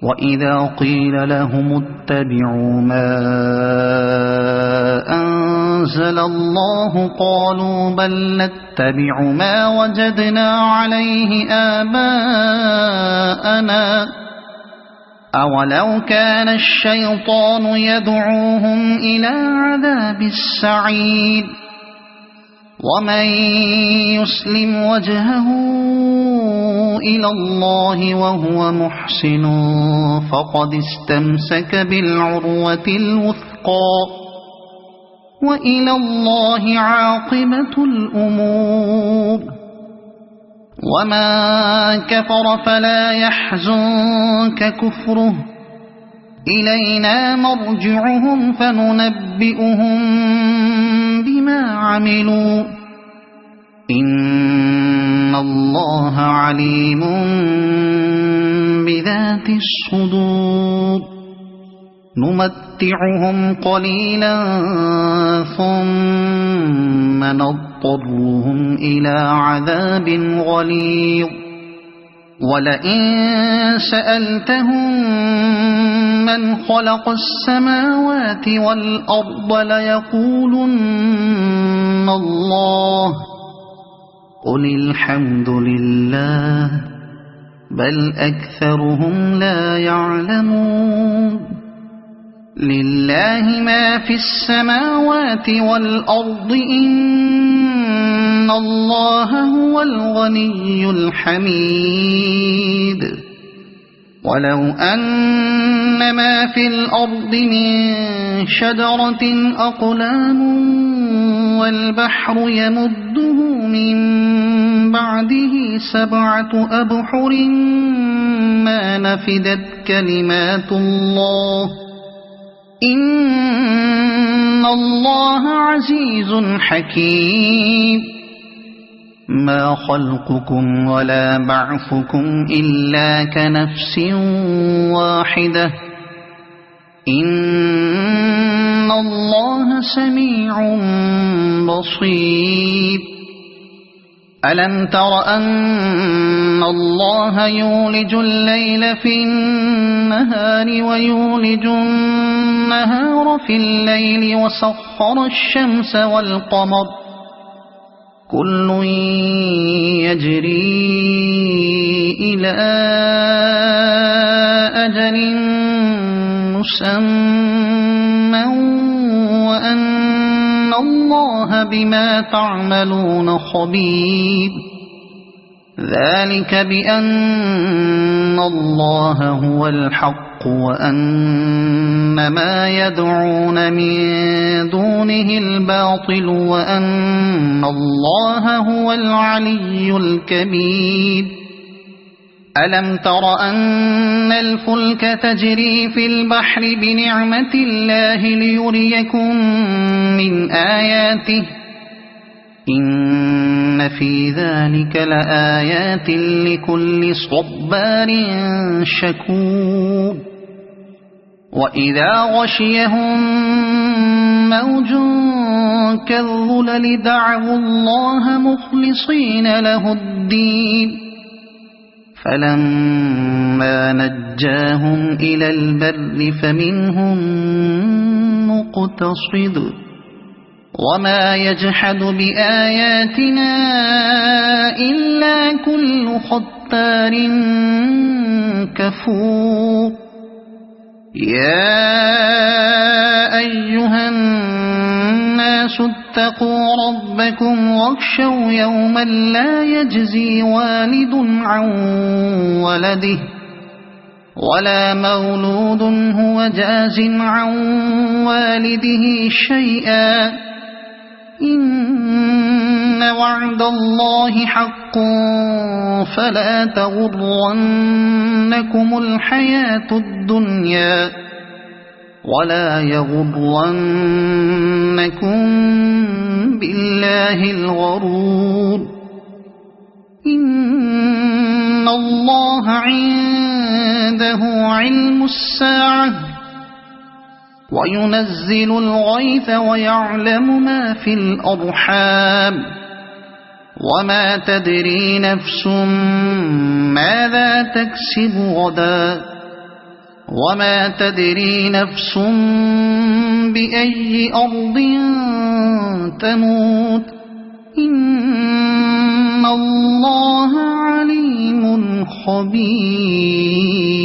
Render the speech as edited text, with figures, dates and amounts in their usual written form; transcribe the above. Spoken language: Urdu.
وإذا قيل لهم اتبعوا ما أنزل الله قالوا بل نتبع ما وجدنا عليه آباءنا أولو كان الشيطان يدعوهم إلى عذاب السعير ومن يسلم وجهه إلى الله وهو محسن فقد استمسك بالعروة الوثقى وإلى الله عاقبة الأمور وما كفر فلا يحزنك كفره إلينا مرجعهم فننبئهم بما عملوا إن الله عليم بذات الصدور نمتعهم قليلا ثم نضطرهم إلى عذاب غليظ ولئن سألتهم من خلق السماوات والأرض ليقولن الله قل الحمد لله بل أكثرهم لا يعلمون لله ما في السماوات والأرض إن الله هو الغني الحميد ولو أن ما في الأرض من شجرة أقلام والبحر يمده من بعده 7 أبحر ما نفدت كلمات الله إن الله عزيز حكيم ما خلقكم ولا بعثكم إلا كنفس واحدة إن الله سميع بصير ألم تر أن الله يولج الليل في النهار ويولج النهار في الليل وسخر الشمس والقمر كل يجري إلى أجل مسمى وأن الله بما تعملون خبير ذلك بأن الله هو الحق وأن ما يدعون من دونه الباطل وأن الله هو العلي الكبير ألم تر أن الفلك تجري في البحر بنعمة الله ليريكم من آياته إن في ذلك لآيات لكل صبار شكور وإذا غشيهم موج كالظلل دعوا الله مخلصين له الدين فلما نجاهم إلى البر فمنهم مقتصد وما يجحد بآياتنا إلا كل ختار كفور يا أيها الناس اتقوا ربكم واخشوا يوما لا يجزي والد عن ولده ولا مولود هو جاز عن والده شيئا إن وعد الله حق فلا تغرنكم الحياة الدنيا ولا يغرنكم بالله الغرور إن الله عنده علم الساعة وينزل الغيث ويعلم ما في الأرحام وما تدري نفس ماذا تكسب غدا وما تدري نفس بأي أرض تموت إن الله عليم خبير